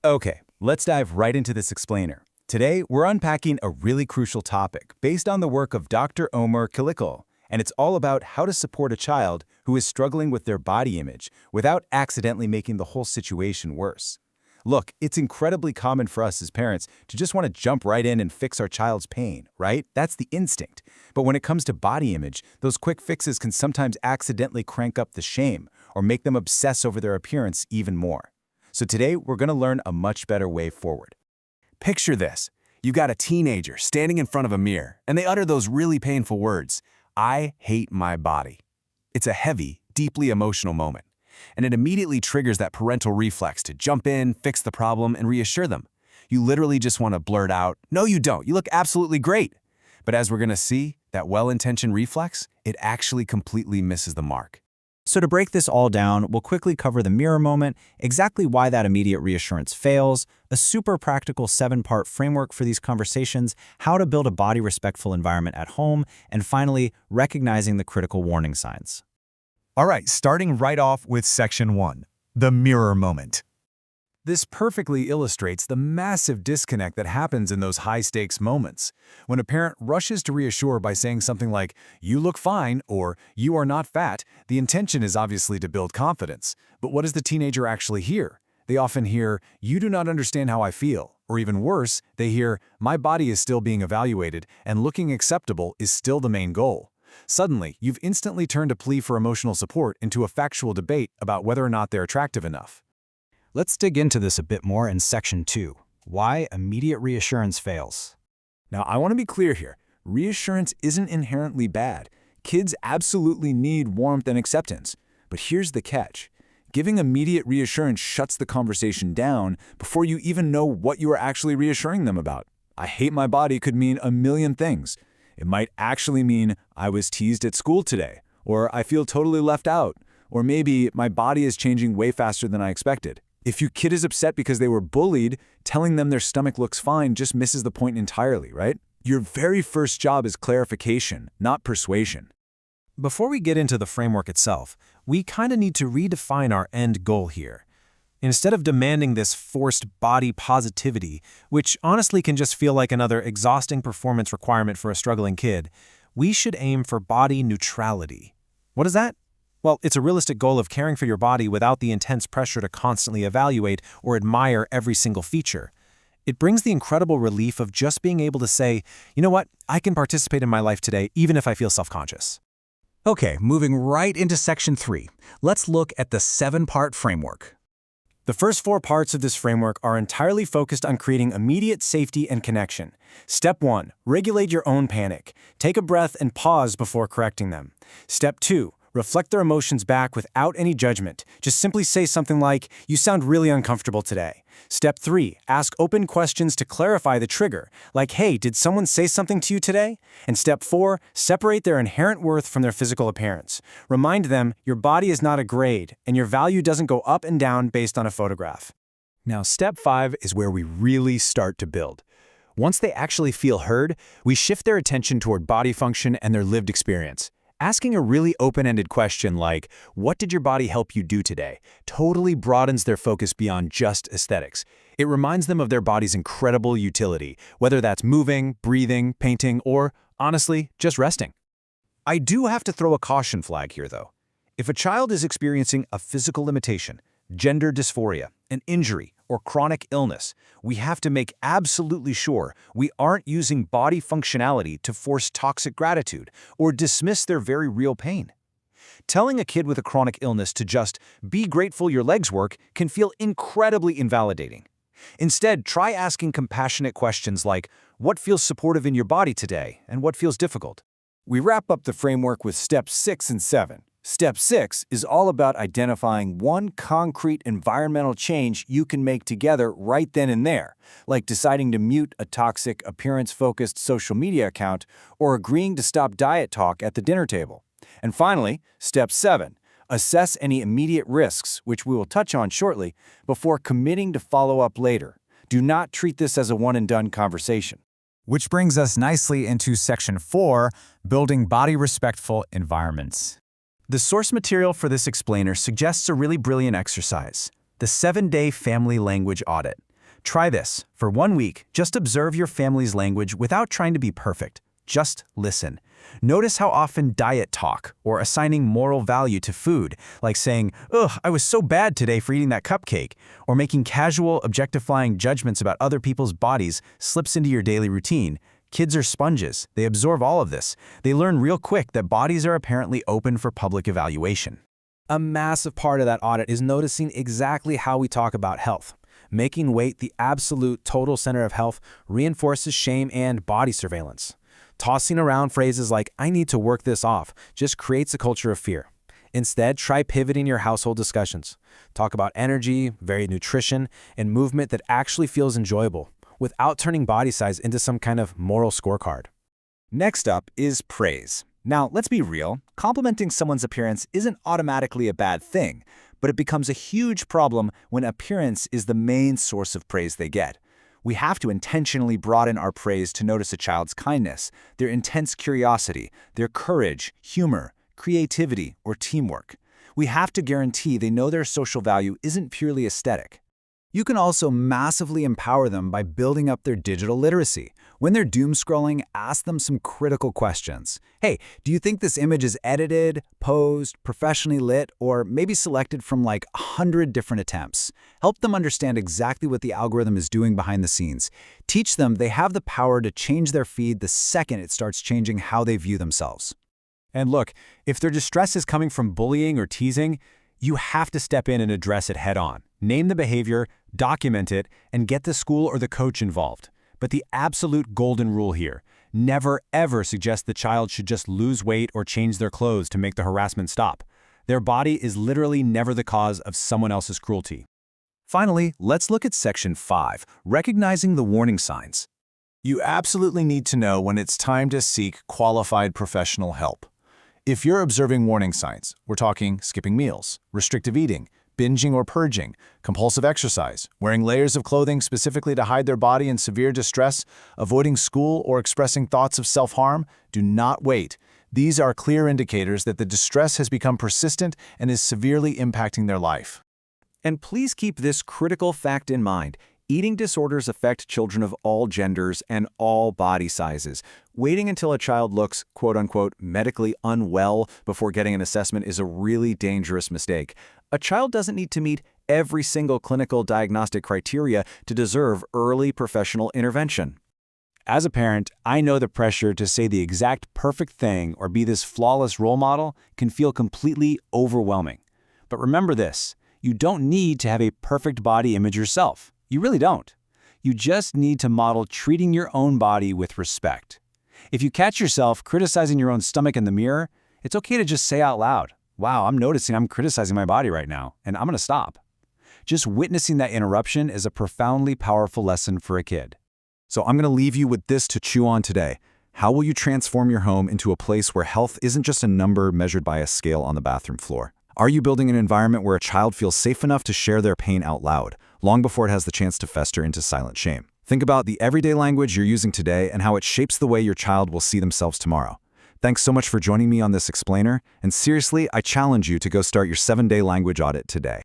Okay, let's dive right into this explainer. Today, we're unpacking a really crucial topic based on the work of Dr. Ömer Çelikkol, and it's all about how to support a child who is struggling with their body image without accidentally making the whole situation worse. Look, it's incredibly common for us as parents to just want to jump right in and fix our child's pain, right? That's the instinct. But when it comes to body image, those quick fixes can sometimes accidentally crank up the shame or make them obsess over their appearance even more. So today, we're going to learn a much better way forward. Picture this. You've got a teenager standing in front of a mirror, and they utter those really painful words, "I hate my body." It's a heavy, deeply emotional moment, and it immediately triggers that parental reflex to jump in, fix the problem, and reassure them. You literally just want to blurt out, "No, you don't. You look absolutely great." But as we're going to see, that well-intentioned reflex, it actually completely misses the mark. So to break this all down, we'll quickly cover the mirror moment, exactly why that immediate reassurance fails, a super practical 7-part framework for these conversations, how to build a body-respectful environment at home, and finally, recognizing the critical warning signs. All right, starting right off with Section 1, the mirror moment. This perfectly illustrates the massive disconnect that happens in those high-stakes moments. When a parent rushes to reassure by saying something like, "You look fine," or "You are not fat," the intention is obviously to build confidence. But what does the teenager actually hear? They often hear, "You do not understand how I feel," or even worse, they hear, "My body is still being evaluated, and looking acceptable is still the main goal." Suddenly, you've instantly turned a plea for emotional support into a factual debate about whether or not they're attractive enough. Let's dig into this a bit more in Section 2, why immediate reassurance fails. Now, I want to be clear here. Reassurance isn't inherently bad. Kids absolutely need warmth and acceptance. But here's the catch. Giving immediate reassurance shuts the conversation down before you even know what you are actually reassuring them about. "I hate my body" could mean a million things. It might actually mean, "I was teased at school today," or "I feel totally left out," or maybe "My body is changing way faster than I expected." If your kid is upset because they were bullied, telling them their stomach looks fine just misses the point entirely, right? Your very first job is clarification, not persuasion. Before we get into the framework itself, we kind of need to redefine our end goal here. Instead of demanding this forced body positivity, which honestly can just feel like another exhausting performance requirement for a struggling kid, we should aim for body neutrality. What is that? Well, it's a realistic goal of caring for your body without the intense pressure to constantly evaluate or admire every single feature. It brings the incredible relief of just being able to say, "You know what, I can participate in my life today even if I feel self-conscious." Okay, moving right into Section 3, let's look at the 7-part framework. The first 4 parts of this framework are entirely focused on creating immediate safety and connection. Step 1, regulate your own panic. Take a breath and pause before correcting them. Step 2, reflect their emotions back without any judgment. Just simply say something like, "You sound really uncomfortable today." Step 3, ask open questions to clarify the trigger, like, "Hey, did someone say something to you today?" And Step 4, separate their inherent worth from their physical appearance. Remind them your body is not a grade, and your value doesn't go up and down based on a photograph. Now, Step 5 is where we really start to build. Once they actually feel heard, we shift their attention toward body function and their lived experience. Asking a really open-ended question like, "What did your body help you do today?" totally broadens their focus beyond just aesthetics. It reminds them of their body's incredible utility, whether that's moving, breathing, painting, or, honestly, just resting. I do have to throw a caution flag here, though. If a child is experiencing a physical limitation, gender dysphoria, an injury, or chronic illness, we have to make absolutely sure we aren't using body functionality to force toxic gratitude or dismiss their very real pain. Telling a kid with a chronic illness to just be grateful your legs work can feel incredibly invalidating. Instead, try asking compassionate questions like, "What feels supportive in your body today, and what feels difficult?" We wrap up the framework with Steps 6 and 7. Step 6 is all about identifying one concrete environmental change you can make together right then and there, like deciding to mute a toxic, appearance-focused social media account or agreeing to stop diet talk at the dinner table. And finally, Step 7, assess any immediate risks, which we will touch on shortly, before committing to follow up later. Do not treat this as a one-and-done conversation. Which brings us nicely into Section 4, building body-respectful environments. The source material for this explainer suggests a really brilliant exercise, the 7-day family language audit. Try this. For 1 week, just observe your family's language without trying to be perfect. Just listen. Notice how often diet talk or assigning moral value to food, like saying, "Ugh, I was so bad today for eating that cupcake," or making casual, objectifying judgments about other people's bodies slips into your daily routine. Kids are sponges. They absorb all of this. They learn real quick that bodies are apparently open for public evaluation. A massive part of that audit is noticing exactly how we talk about health. Making weight the absolute total center of health reinforces shame and body surveillance. Tossing around phrases like, "I need to work this off," just creates a culture of fear. Instead, try pivoting your household discussions. Talk about energy, varied nutrition, and movement that actually feels enjoyable, without turning body size into some kind of moral scorecard. Next up is praise. Now, let's be real, complimenting someone's appearance isn't automatically a bad thing, but it becomes a huge problem when appearance is the main source of praise they get. We have to intentionally broaden our praise to notice a child's kindness, their intense curiosity, their courage, humor, creativity, or teamwork. We have to guarantee they know their social value isn't purely aesthetic. You can also massively empower them by building up their digital literacy. When they're doom scrolling, ask them some critical questions. Hey, do you think this image is edited, posed, professionally lit, or maybe selected from like 100 different attempts? Help them understand exactly what the algorithm is doing behind the scenes. Teach them they have the power to change their feed the second it starts changing how they view themselves. And look, if their distress is coming from bullying or teasing, you have to step in and address it head on. Name the behavior, document it, and get the school or the coach involved. But the absolute golden rule here: never ever suggest the child should just lose weight or change their clothes to make the harassment stop. Their body is literally never the cause of someone else's cruelty. Finally, let's look at Section 5, recognizing the warning signs. You absolutely need to know when it's time to seek qualified professional help. If you're observing warning signs, we're talking skipping meals, restrictive eating, binging or purging, compulsive exercise, wearing layers of clothing specifically to hide their body in severe distress, avoiding school, or expressing thoughts of self-harm, do not wait. These are clear indicators that the distress has become persistent and is severely impacting their life. And please keep this critical fact in mind. Eating disorders affect children of all genders and all body sizes. Waiting until a child looks, quote-unquote, medically unwell before getting an assessment is a really dangerous mistake. A child doesn't need to meet every single clinical diagnostic criteria to deserve early professional intervention. As a parent, I know the pressure to say the exact perfect thing or be this flawless role model can feel completely overwhelming. But remember this: you don't need to have a perfect body image yourself. You really don't. You just need to model treating your own body with respect. If you catch yourself criticizing your own stomach in the mirror, it's okay to just say out loud, "Wow, I'm noticing I'm criticizing my body right now, and I'm going to stop." Just witnessing that interruption is a profoundly powerful lesson for a kid. So I'm going to leave you with this to chew on today. How will you transform your home into a place where health isn't just a number measured by a scale on the bathroom floor? Are you building an environment where a child feels safe enough to share their pain out loud, long before it has the chance to fester into silent shame? Think about the everyday language you're using today and how it shapes the way your child will see themselves tomorrow. Thanks so much for joining me on this explainer, and seriously, I challenge you to go start your 7-day language audit today.